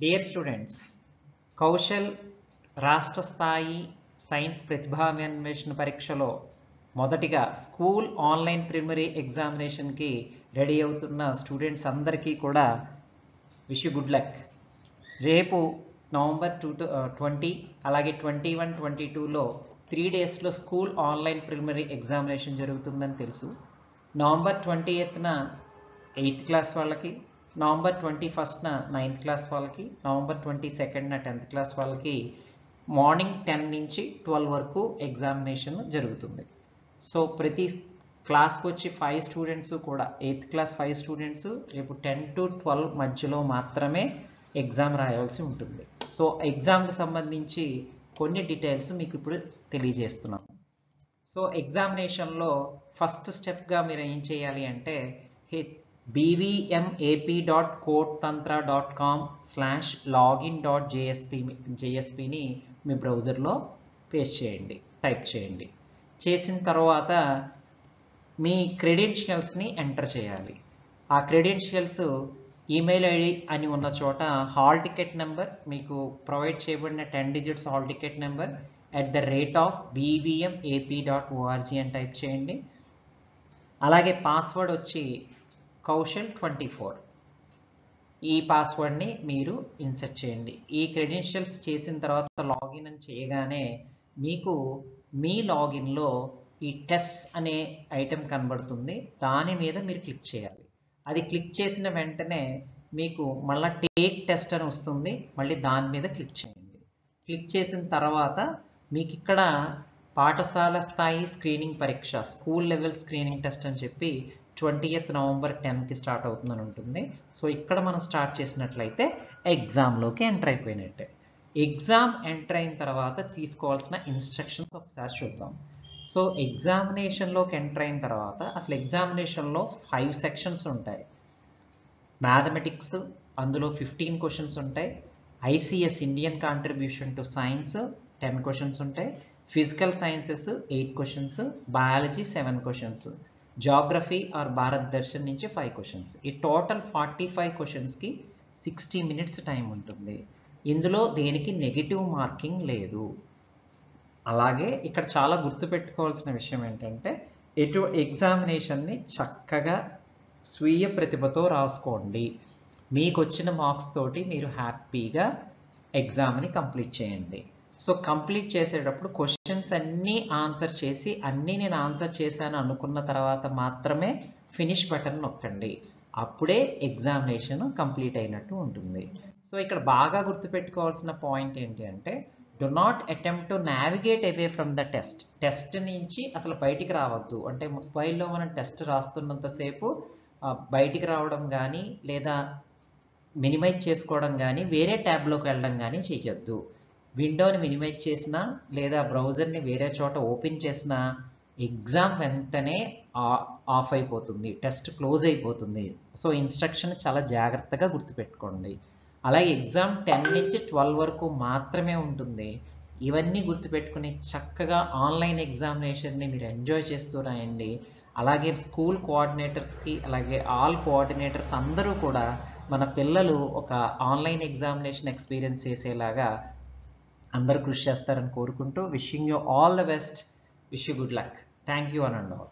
Dear students, Kaushal రాష్ట్ర స్థాయి science ప్రతిభాన్వేషణ పరీక్షలో మొదటిగా స్కూల్ ఆన్లైన్ ప్రిలిమినరీ ఎగ్జామినేషన్కి రెడీ అవుతున్న స్టూడెంట్స్ అందరికీ కూడా విష్ యూ గుడ్ లక్. రేపు నవంబర్ 20 అలాగే 21, 22లో 3 డేస్లో స్కూల్ ఆన్లైన్ ప్రిలిమినరీ ఎగ్జామినేషన్ జరుగుతుందని తెలుసు. నవంబర్ 28న 8th క్లాస్ వాళ్ళకి, నవంబర్ 21న 9th క్లాస్ వాళ్ళకి, నవంబర్ 22న 10th క్లాస్ వాళ్ళకి మార్నింగ్ 10 నుంచి 12 వరకు ఎగ్జామినేషన్ జరుగుతుంది. సో ప్రతి క్లాస్కి వచ్చి 5 స్టూడెంట్స్ కూడా 8th క్లాస్ 5 స్టూడెంట్స్ రేపు 10 to 12 మధ్యలో మాత్రమే ఎగ్జామ్ రాయాల్సి ఉంటుంది. సో ఎగ్జామ్కి సంబంధించి కొన్ని డీటెయిల్స్ మీకు ఇప్పుడు తెలియజేస్తున్నాను. సో ఎగ్జామినేషన్లో ఫస్ట్ స్టెప్గా మీరు ఏం చేయాలి అంటే bvmap.codetantra.com/login.jsp మీ బ్రౌజర్లో పేస్ట్ చేయండి, టైప్ చేయండి. చేసిన తర్వాత మీ క్రెడెన్షియల్స్ని ఎంటర్ చేయాలి. ఆ క్రెడెన్షియల్స్ ఈమెయిల్ ఐడి అని ఉన్న చోట హాల్ టికెట్ నెంబర్, మీకు ప్రొవైడ్ చేయబడిన 10 digits hall ticket number @bvmap.org అని టైప్ చేయండి. అలాగే పాస్వర్డ్ వచ్చి కౌశల్24. ఈ పాస్వర్డ్ని మీరు ఇన్సర్ట్ చేయండి. ఈ క్రెడెన్షియల్స్ చేసిన తర్వాత లాగిన్ అని చేయగానే మీకు మీ లాగిన్లో ఈ టెస్ట్స్ అనే ఐటెం కనబడుతుంది. దాని మీద మీరు క్లిక్ చేయాలి. అది క్లిక్ చేసిన వెంటనే మీకు మళ్ళీ టేక్ టెస్ట్ అని వస్తుంది. మళ్ళీ దాని మీద క్లిక్ చేయండి. క్లిక్ చేసిన తర్వాత మీకు ఇక్కడ పాఠశాల స్థాయి స్క్రీనింగ్ పరీక్ష, స్కూల్ లెవెల్ స్క్రీనింగ్ టెస్ట్ అని చెప్పి 20th నవంబర్ 10కి స్టార్ట్ అవుతుందని ఉంటుంది. సో ఇక్కడ మనం స్టార్ట్ చేసినట్లయితే ఎగ్జామ్లోకి ఎంటర్ అయిపోయినట్టే. ఎగ్జామ్ ఎంటర్ అయిన తర్వాత తీసుకోవాల్సిన ఇన్స్ట్రక్షన్స్ ఒకసారి చూద్దాం. సో ఎగ్జామినేషన్లోకి ఎంటర్ అయిన తర్వాత అసలు ఎగ్జామినేషన్లో 5 సెక్షన్స్ ఉంటాయి. మ్యాథమెటిక్స్, అందులో 15 క్వశ్చన్స్ ఉంటాయి. ICS Indian contribution to science 10 questions ఉంటాయి. Physical sciences 8 questions, biology 7 questions, geography or Bharat Darshan నుంచి 5 క్వశ్చన్స్. ఈ టోటల్ 45 క్వశ్చన్స్కి 60 minutes టైం ఉంటుంది. ఇందులో దేనికి నెగిటివ్ మార్కింగ్ లేదు. అలాగే ఇక్కడ చాలా గుర్తుపెట్టుకోవాల్సిన విషయం ఏంటంటే ఎగ్జామినేషన్ని చక్కగా స్వీయ ప్రతిభతో రాసుకోండి. మీకు వచ్చిన మార్క్స్ తోటి మీరు హ్యాపీగా ఎగ్జామ్ని కంప్లీట్ చేయండి. సో కంప్లీట్ చేసేటప్పుడు క్వశ్చన్స్ అన్నీ ఆన్సర్ చేసి అన్నీ నేను ఆన్సర్ చేశాను అనుకున్న తర్వాత మాత్రమే ఫినిష్ బటన్ నొక్కండి. అప్పుడే ఎగ్జామినేషన్ కంప్లీట్ అయినట్టు ఉంటుంది. సో ఇక్కడ బాగా గుర్తుపెట్టుకోవాల్సిన పాయింట్ ఏంటి అంటే do not attempt to navigate away from the test. Test నుంచి అసలు బయటికి రావద్దు. అంటే మొబైల్లో మనం టెస్ట్ రాస్తున్నంతసేపు బయటికి రావడం కానీ లేదా మినిమైజ్ చేసుకోవడం కానీ వేరే ట్యాబ్లోకి వెళ్ళడం కానీ చేయొద్దు. విండోని మినిమైజ్ చేసినా లేదా బ్రౌజర్ని వేరే చోట ఓపెన్ చేసినా ఎగ్జామ్ వెంటనే ఆఫ్ అయిపోతుంది, టెస్ట్ క్లోజ్ అయిపోతుంది. సో ఇన్స్ట్రక్షన్ చాలా జాగ్రత్తగా గుర్తుపెట్టుకోండి. అలాగే ఎగ్జామ్ 10 నుంచి 12 వరకు మాత్రమే ఉంటుంది. ఇవన్నీ గుర్తుపెట్టుకుని చక్కగా ఆన్లైన్ ఎగ్జామినేషన్ని మీరు ఎంజాయ్ చేస్తూ రాయండి. అలాగే స్కూల్ కోఆర్డినేటర్స్కి అలాగే ఆల్ కోఆర్డినేటర్స్ అందరూ కూడా మన పిల్లలు ఒక ఆన్లైన్ ఎగ్జామినేషన్ ఎక్స్పీరియన్స్ చేసేలాగా అందరూ కృషి చేస్తారని కోరుకుంటూ wishing you all the best. Wish you good luck. Thank you అని అండ్ ఆల్.